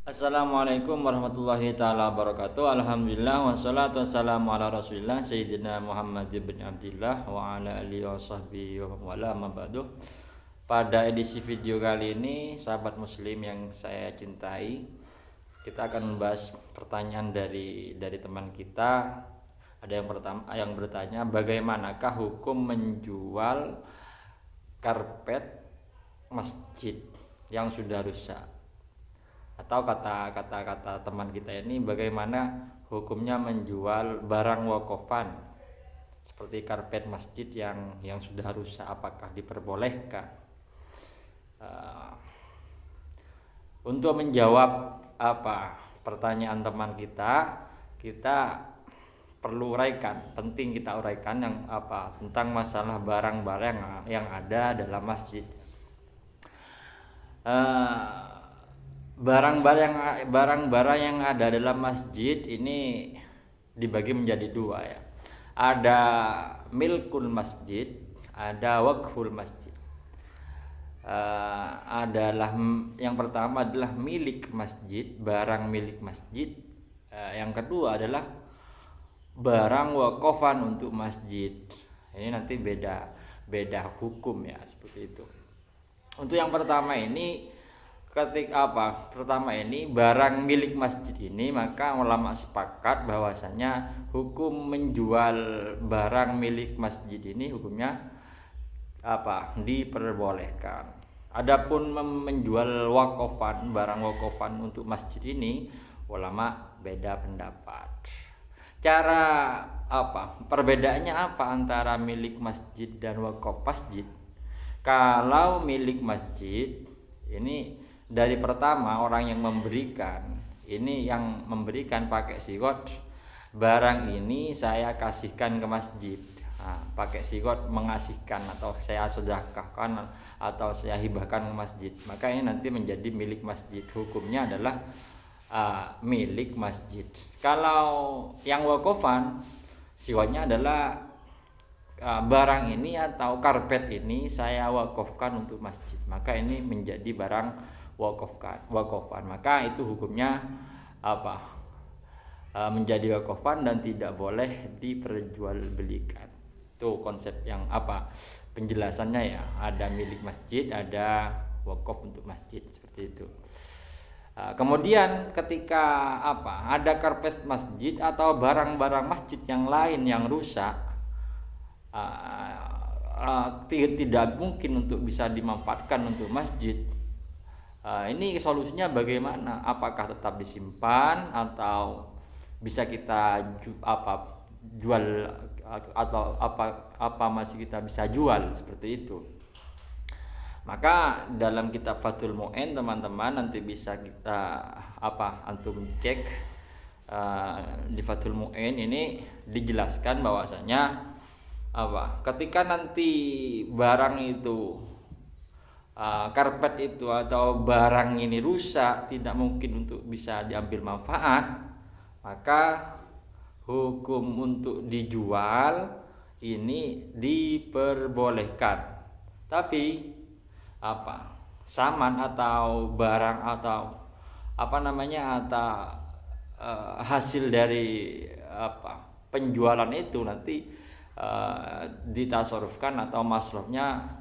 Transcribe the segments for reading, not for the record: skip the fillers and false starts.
Assalamualaikum warahmatullahi taala wabarakatuh. Alhamdulillah wassalatu wassalamu ala Rasulillah Sayyidina Muhammad bin Abdillah wa ala alihi wa sahbihi wa wala ma ba'du. Pada edisi video kali ini, sahabat muslim yang saya cintai, kita akan membahas pertanyaan dari teman kita. Ada yang pertama yang bertanya, bagaimanakah hukum menjual karpet masjid yang sudah rusak? Atau kata teman kita ini, bagaimana hukumnya menjual barang wakofan seperti karpet masjid yang sudah rusak, apakah diperbolehkan? Untuk menjawab pertanyaan teman kita perlu penting kita uraikan tentang masalah barang-barang yang ada dalam masjid. Barang-barang yang ada dalam masjid ini dibagi menjadi dua ya. Ada milkul masjid, ada wakful masjid. Yang pertama adalah milik masjid, barang milik masjid. Yang kedua adalah barang wakofan untuk masjid. Ini nanti beda hukum ya, seperti itu. Untuk yang pertama ini, barang milik masjid ini, maka ulama sepakat bahwasanya hukum menjual barang milik masjid ini hukumnya diperbolehkan. Adapun menjual barang wakofan untuk masjid ini, ulama beda pendapat. Perbedaannya antara milik masjid dan wakaf masjid? Kalau milik masjid ini, dari pertama orang yang memberikan pakai sigot, barang ini saya kasihkan ke masjid. Pakai sigot mengasihkan, atau saya sedekahkan, atau saya hibahkan ke masjid, maka ini nanti menjadi milik masjid. Hukumnya adalah milik masjid. Kalau yang wakofan, siwanya adalah barang ini atau karpet ini saya wakofkan untuk masjid, maka ini menjadi barang wakofan, maka itu hukumnya menjadi wakofan dan tidak boleh diperjualbelikan. Itu konsep yang penjelasannya ya. Ada milik masjid, ada wakaf untuk masjid, seperti itu. Kemudian ketika ada karpet masjid atau barang-barang masjid yang lain yang rusak, tidak mungkin untuk bisa dimanfaatkan untuk masjid. Ini solusinya bagaimana? Apakah tetap disimpan atau bisa kita jual, atau masih kita bisa jual, seperti itu? Maka dalam kitab Fathul Mu'in, teman-teman nanti bisa kita antum cek di Fathul Mu'in ini dijelaskan bahwasanya ketika nanti barang itu, karpet itu atau barang ini rusak, tidak mungkin untuk bisa diambil manfaat, maka hukum untuk dijual ini diperbolehkan. Tapi saman atau barang atau hasil dari penjualan itu nanti ditasarufkan atau masrufnya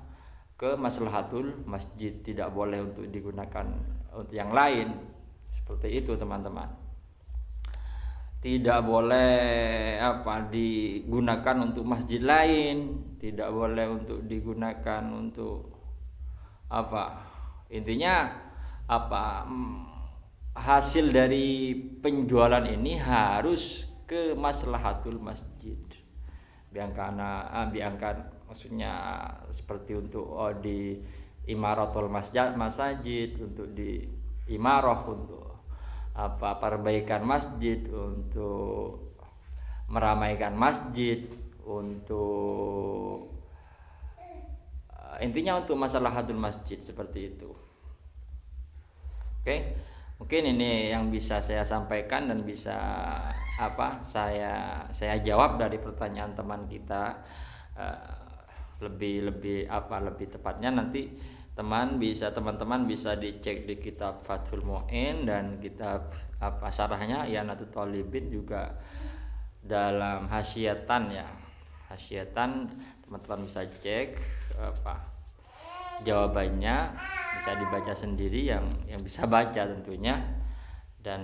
ke maslahatul masjid, tidak boleh untuk digunakan untuk yang lain, seperti itu teman-teman. Tidak boleh digunakan untuk masjid lain, tidak boleh untuk digunakan untuk intinya hasil dari penjualan ini harus ke maslahatul masjid. Maksudnya seperti untuk di imaratul masjid, untuk di imarah, untuk perbaikan masjid, untuk meramaikan masjid, untuk intinya untuk maslahatul masjid, seperti itu. Oke, mungkin ini yang bisa saya sampaikan dan bisa saya jawab dari pertanyaan teman kita. Lebih tepatnya nanti teman-teman bisa dicek di kitab Fathul Mu'in dan kitab syarahnya I'anatul Talibin, juga dalam hasyiatan teman-teman bisa cek jawabannya, bisa dibaca sendiri yang bisa baca tentunya. Dan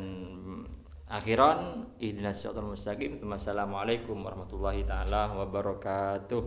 akhiran ihdinas siratal mustaqim. Wassalamualaikum warahmatullahi taala wabarakatuh.